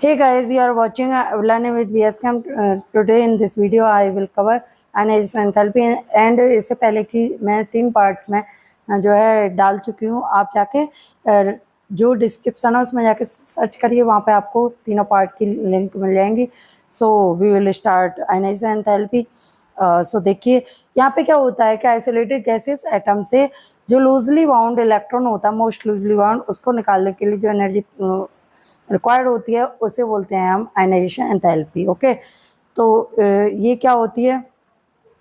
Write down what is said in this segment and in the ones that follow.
Hey guys, you are watching Learning with VSCAM. Today in this video I will cover ionization enthalpy and इससे पहले कि मैं 3 parts में जो है डाल चुकी हूँ। आप जाके जो डिस्क्रिप्शन है उसमें जाके सर्च करिए, वहाँ पे आपको तीनों पार्ट की लिंक मिल जाएंगी। So we will start ionization enthalpy। So देखिए यहाँ पे क्या होता है कि आइसोलेटेड गैसेस एटम से जो लूजली बाउंड इलेक्ट्रॉन होता है, मोस्ट लूजली बाउंड, उसको निकालने के लिए जो एनर्जी रिक्वायर्ड होती है उसे बोलते हैं हम आयनाइजेशन एंथैल्पी। ओके, तो ये क्या होती है।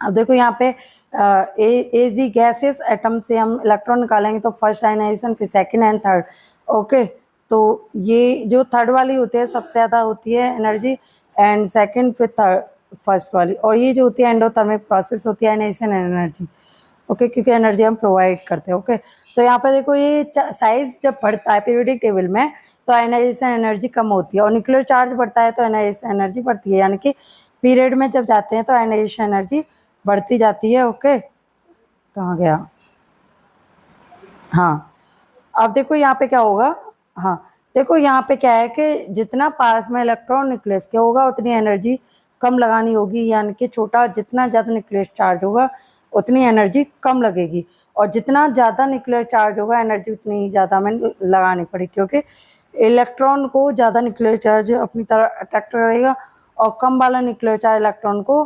अब देखो यहाँ पे ए जी गैसेस एटम से हम इलेक्ट्रॉन निकालेंगे तो फर्स्ट आयनाइजेशन, फिर सेकंड एंड थर्ड। ओके, तो ये जो थर्ड वाली होती है सबसे ज़्यादा होती है एनर्जी, एंड सेकंड फिर थर्ड फर्स्ट वाली, और ये जो होती है एंडोथर्मिक प्रोसेस होती है आयनाइजेशन एनर्जी। ओके, क्योंकि एनर्जी हम प्रोवाइड करते हैं। ओके, तो यहाँ पर देखो ये साइज जब बढ़ता है पीरियोडिक टेबल में तो आयनाइजेशन एनर्जी कम होती है, और न्यूक्लियर चार्ज बढ़ता है तो आयनाइजेशन एनर्जी बढ़ती है, यानी कि पीरियड में जब जाते हैं तो आयनाइजेशन एनर्जी बढ़ती जाती है। ओके, कहाँ गया, हाँ अब देखो यहाँ पे क्या होगा। हाँ देखो यहाँ पे क्या है कि जितना पास में इलेक्ट्रॉन न्यूक्लियस के होगा उतनी एनर्जी कम लगानी होगी, यानी कि छोटा जितना ज़्यादा न्यूक्लियस चार्ज होगा उतनी एनर्जी कम लगेगी, और जितना ज़्यादा न्यूक्लियर चार्ज होगा एनर्जी उतनी ज़्यादा हमें लगानी पड़ेगी, क्योंकि इलेक्ट्रॉन को ज़्यादा न्यूक्लियर चार्ज अपनी तरफ अट्रैक्ट करेगा और कम वाला न्यूक्लियर चार्ज इलेक्ट्रॉन को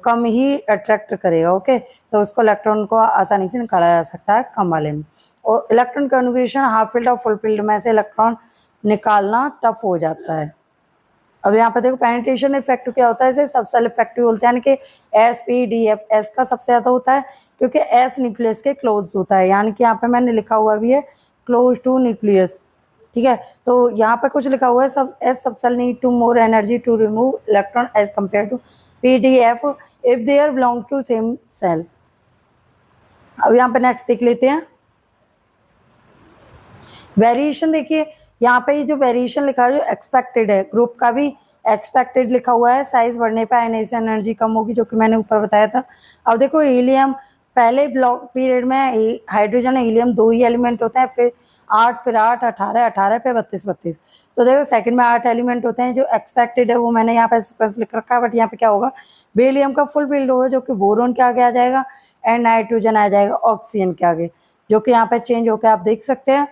कम ही अट्रैक्ट करेगा। ओके, तो उसको इलेक्ट्रॉन को आसानी से निकाला जा सकता है कम वाले में। और इलेक्ट्रॉन कन्फिगरेशन हाफ फील्ड और फुल फील्ड में से इलेक्ट्रॉन निकालना टफ हो जाता है। अब यहाँ पे देखो पेनिट्रेशन इफेक्ट क्या होता है, इसे सबसेल इफेक्टिव बोलते हैं, यानी कि S P d F, S का सबसे ज़्यादा होता है क्योंकि एस न्यूक्लियस के क्लोज होता है, यानी कि यहाँ पे मैंने लिखा हुआ भी है क्लोज टू न्यूक्लियस। ठीक है, तो यहाँ पे कुछ लिखा हुआ है सब s subshell need to more energy to remove electron as compare to p d f if they are belong to same shell. अब यहाँ पे नेक्स्ट देख लेते हैं वेरिएशन। देखिए यहाँ पे ये जो वेरिएशन लिखा है जो एक्सपेक्टेड है, ग्रुप का भी एक्सपेक्टेड लिखा हुआ है, साइज बढ़ने पे आयनाइजेशन एनर्जी कम होगी, जो कि मैंने ऊपर बताया था। अब देखो हीलियम पहले ब्लॉक पीरियड में हाइड्रोजन हीलियम 2 ही एलिमेंट होते हैं, फिर 8, फिर 8, 18, 18 पे 32, 32। तो देखो सेकंड में 8 एलिमेंट होते हैं, जो एक्सपेक्टेड है वो मैंने यहाँ पे लिख रखा है, बट यहाँ पे क्या होगा, बेरिलियम का फुल फील्ड होगा जो कि बोरोन के आगे आ जाएगा, एंड नाइट्रोजन आ जाएगा ऑक्सीजन के आगे, जो कि यहाँ पे चेंज होकर आप देख सकते हैं।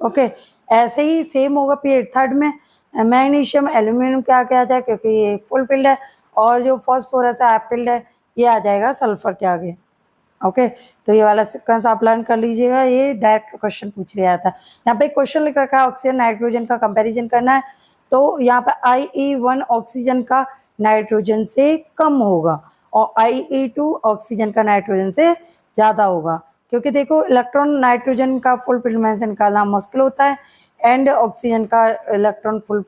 ओके, ऐसे ही सेम होगा पीरियड थर्ड में, मैग्नीशियम एल्यूमिनियम के आगे आ जाए क्योंकि ये फुल फील्ड है, और जो फॉस्फोरस है एप्रिल्ड है ये आ जाएगा सल्फर के आगे। ओके, तो ये वाला सिक्वेंस आप लर्न कर लीजिएगा, ये डायरेक्ट क्वेश्चन पूछ लिया था। यहाँ पे क्वेश्चन लिख रखा है ऑक्सीजन नाइट्रोजन का कंपैरिजन करना है, तो यहाँ पे IE1 ऑक्सीजन का नाइट्रोजन से कम होगा और IE2 ऑक्सीजन का नाइट्रोजन से ज़्यादा होगा, क्योंकि देखो इलेक्ट्रॉन नाइट्रोजन का फुल फील्ड में से निकालना मुश्किल होता है, एंड ऑक्सीजन का इलेक्ट्रॉन फुल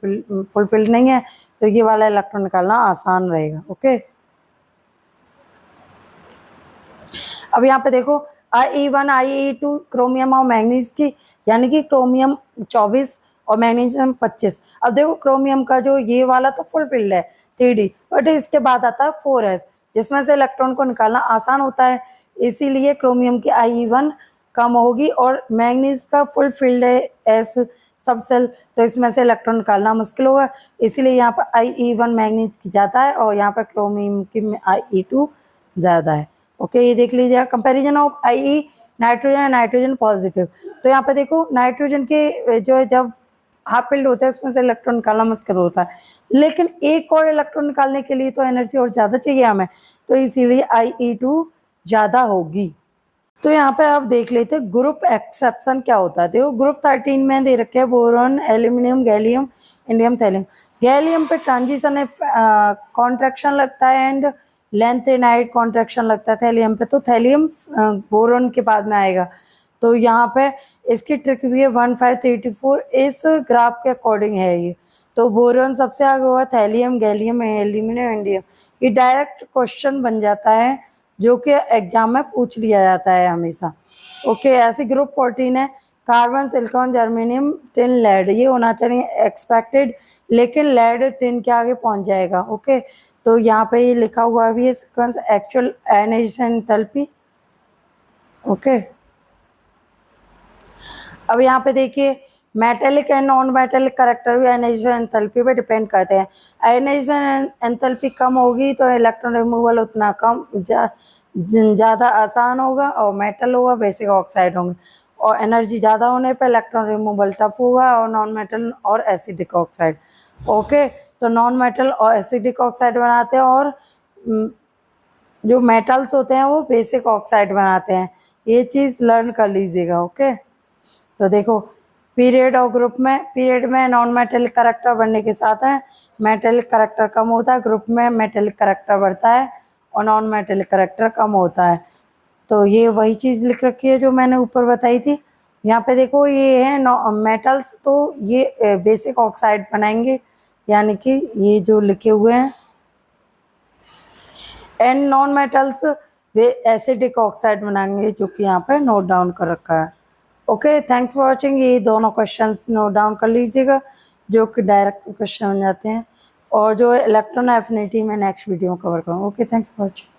फील्ड नहीं है, तो ये वाला इलेक्ट्रॉन निकालना आसान रहेगा। ओके, अब यहाँ पे देखो IE1 IE2 क्रोमियम और मैग्नीज की, यानी कि क्रोमियम 24 और मैग्नीशियम 25। अब देखो क्रोमियम का जो ये वाला तो फुल फील्ड है 3D, बट इसके बाद आता है 4s जिसमें से इलेक्ट्रॉन को निकालना आसान होता है, इसीलिए क्रोमियम की IE1 कम होगी, और मैग्नीज का फुल फील्ड है एस सबसेल, तो इसमें से इलेक्ट्रॉन निकालना मुश्किल होगा, इसीलिए यहाँ पर IE1 मैग्नीज की ज़्यादा है और यहाँ पर क्रोमियम की IE2 ज़्यादा है। ओके, ये देख लीजिएगा comparison of IE nitrogen, nitrogen positive. तो यहाँ पे देखो नाइट्रोजन के जो है जब हाफ फील्ड होता है उसमें से इलेक्ट्रॉन निकालना मुश्किल होता है, लेकिन एक और इलेक्ट्रॉन निकालने के लिए तो एनर्जी और ज़्यादा चाहिए हमें, तो इसीलिए IE2 ज़्यादा होगी। तो यहाँ पे आप देख लेते हैं ग्रुप एक्सेप्शन क्या होता है। देखो ग्रुप 13 में दे रखे हैं boron, aluminium, gallium, indium, thallium. Gallium पे ट्रांजिशन है, कॉन्ट्रैक्शन लगता है, एंड लेंथेनाइड कॉन्ट्रैक्शन लगता है थैलियम पे, तो थैलियम बोरॉन के बाद में आएगा। तो यहाँ पे इसकी ट्रिक भी है 1534 इस ग्राफ के अकॉर्डिंग है ये। तो बोरॉन सबसे आगे हुआ, थैलियम, गैलियम, एल्यूमिनियम, इंडियम। ये डायरेक्ट क्वेश्चन बन जाता है जो कि एग्जाम में पूछ लिया जाता है हमेशा। ओके, ऐसे ग्रुप 14 है, carbon, silicon, germanium, tin, lead. ये होना चाहिए एक्सपेक्टेड, लेकिन लेड टिन के आगे पहुंच जाएगा। ओके, तो यहाँ पे ये लिखा हुआ भी है sequence actual ionization enthalpy. Okay, अब यहाँ पे देखिए metallic and non metallic character भी आयनाइजेशन एंथैल्पी पे डिपेंड करते हैं। आयनाइजेशन एंथैल्पी कम होगी तो इलेक्ट्रॉन रिमूवल उतना कम ज़्यादा आसान होगा, और मेटल होगा बेसिक ऑक्साइड होंगे, और एनर्जी ज़्यादा होने पर इलेक्ट्रॉन रिमूवल टफ होगा, और नॉन मेटल और एसिडिक ऑक्साइड। ओके, तो नॉन मेटल और एसिडिक ऑक्साइड बनाते हैं, और जो मेटल्स होते हैं वो बेसिक ऑक्साइड बनाते हैं। ये चीज़ लर्न कर लीजिएगा। ओके, तो देखो पीरियड और ग्रुप में, पीरियड में नॉन मेटेलिक करेक्टर बढ़ने के साथ है मेटेलिक करेक्टर कम होता है, ग्रुप में मेटेलिक करेक्टर बढ़ता है और नॉन मेटेलिक करेक्टर कम होता है। तो ये वही चीज़ लिख रखी है जो मैंने ऊपर बताई थी। यहाँ पे देखो ये है मेटल्स, तो ये बेसिक ऑक्साइड बनाएंगे, यानी कि ये जो लिखे हुए हैं, and non metals way acidic oxide बनाएंगे, जो कि यहाँ पे नोट डाउन कर रखा है। Okay, thanks for watching. ये दोनों क्वेश्चंस नोट डाउन कर लीजिएगा जो कि डायरेक्ट क्वेश्चन बन जाते हैं, और जो इलेक्ट्रॉन एफिनिटी में नेक्स्ट वीडियो कवर करूँगा। Okay, thanks for watching.